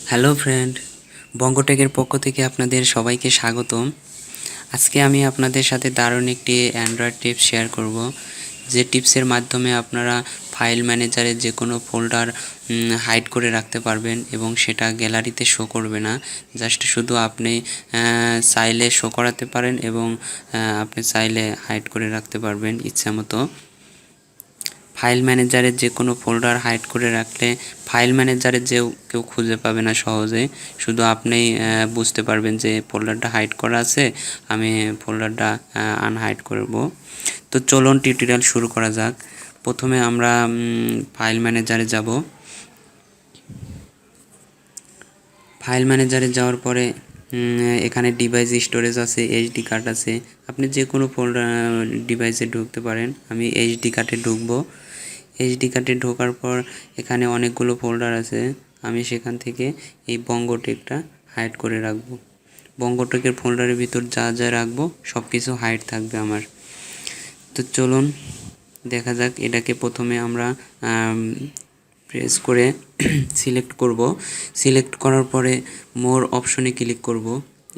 Hello friend, বঙ্গটেকের পক্ষ থেকে আপনাদের সবাইকে স্বাগতম। আজকে আমি আপনাদের সাথে দারুণ একটি অ্যান্ড্রয়েড টিপস শেয়ার করব, যে টিপসের মাধ্যমে আপনারা ফাইল ম্যানেজারে যে কোনো ফোল্ডার হাইড করে রাখতে পারবেন এবং সেটা গ্যালারিতে শো করবে না। জাস্ট শুধু আপনি চাইলে শো করাতে পারেন এবং আপনি চাইলে হাইড করে রাখতে পারবেন ইচ্ছা মতো। ফাইল ম্যানেজারে যে কোনো ফোল্ডার হাইড করে রাখলে ফাইল ম্যানেজারে কেউ খুঁজে পাবে না সহজে, শুধু আপনিই বুঝতে পারবেন যে ফোল্ডারটা হাইড করা আছে, আমি ফোল্ডারটা আনহাইড করব। তো চলুন টিউটোরিয়াল শুরু করা যাক। প্রথমে আমরা ফাইল ম্যানেজারে যাব। ফাইল ম্যানেজারে যাওয়ার পরে এখানে ডিভাইস স্টোরেজ আছে, এইচডি কার্ড আছে, আপনি যে কোনো ফোল্ডার ডিভাইসে ঢুকতে পারেন। আমি এইচডি কার্ডে ঢুকবো। এইচডি কার্ডে ঢোকার পর এখানে অনেকগুলো ফোল্ডার আছে, আমি সেখান থেকে এই বঙ্গটেকটা হাইড করে রাখবো। বঙ্গটেকের ফোল্ডারের ভিতর যা যা রাখবো সব কিছু হাইড থাকবে আমার। তো চলুন দেখা যাক। এটাকে প্রথমে আমরা প্রেস করে সিলেক্ট করব। সিলেক্ট করার পরে মোর অপশনে ক্লিক করব।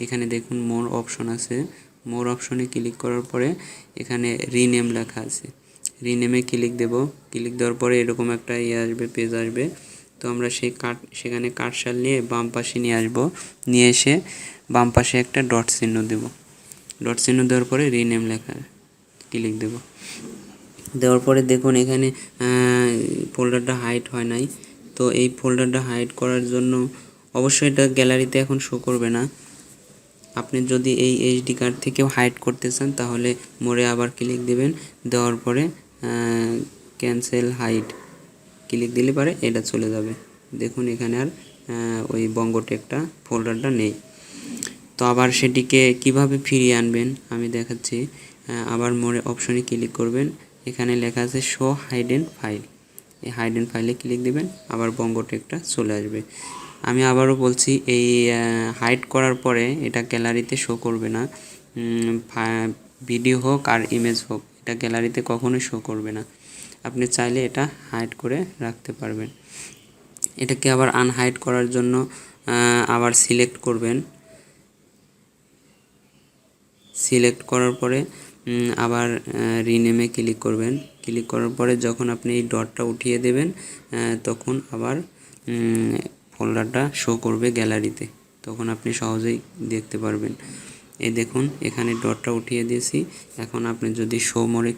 এখানে দেখুন মোর অপশন আছে। মোর অপশনে ক্লিক করার পরে এখানে রিনেম লেখা আছে, রিনেমে ক্লিক দেব। ক্লিক দেওয়ার পরে এরকম একটা আসবে, পেজ আসবে। তো আমরা সেখানে কার্সার নিয়ে বাম পাশে নিয়ে আসব। নিয়ে এসে বাম পাশে একটা ডট চিহ্ন দেব। ডট চিহ্ন দেওয়ার পরে রিনেম লেখা ক্লিক দেব। দেওয়ার পরে দেখুন এখানে ফোল্ডারটা হাইড হয় নাই। তো এই ফোল্ডারটা হাইড করার জন্য অবশ্যই এটা গ্যালারিতে এখন শো করবে না। আপনি যদি এই এইচডি কার্ড থেকেও হাইড করতে চান তাহলে মোড়ে আবার ক্লিক দেবেন। দেওয়ার পরে ক্যান্সেল হাইড ক্লিক দিলে পরে এটা চলে যাবে। দেখুন এখানে আর ওই বঙ্গটেকটা ফোল্ডারটা নেই। তো আবার সেটিকে কিভাবে ফিরিয়ে আনবেন আমি দেখাচ্ছি। আবার মোড়ে অপশনে ক্লিক করবেন। এখানে লেখা আছে শো হাইডেন ফাইল, এই হাইডেন ফাইলে ক্লিক দেবেন, আবার বঙ্গটেকটা চলে আসবে। আমি আবারও বলছি, এই হাইড করার পরে এটা গ্যালারিতে শো করবে না। ভিডিও হোক আর ইমেজ হোক, এটা গ্যালারিতে কখনোই শো করবে না। আপনি চাইলে এটা হাইড করে রাখতে পারবেন। এটাকে আবার আনহাইড করার জন্য আবার সিলেক্ট করবেন। সিলেক্ট করার পরে আবার রিনেমে ক্লিক করবেন। ক্লিক করার পরে যখন আপনি এই ডটটা উঠিয়ে দেবেন তখন আবার ফোল্ডারটা শো করবে গ্যালারিতে, তখন আপনি সহজেই দেখতে পারবেন। এই দেখুন এখানে ডটটা উঠিয়ে দিয়েছি। এখন আপনি যদি শো মোড়ে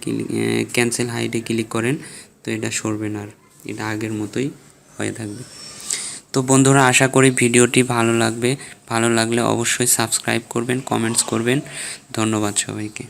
ক্যান্সেল হাইডে ক্লিক করেন তো এটা সরবে না, আর এটা আগের মতোই হয়ে থাকবে। তো বন্ধুরা, আশা করি ভিডিওটি ভালো লাগবে। ভালো লাগলে অবশ্যই সাবস্ক্রাইব করবেন, কমেন্টস করবেন। ধন্যবাদ সবাইকে।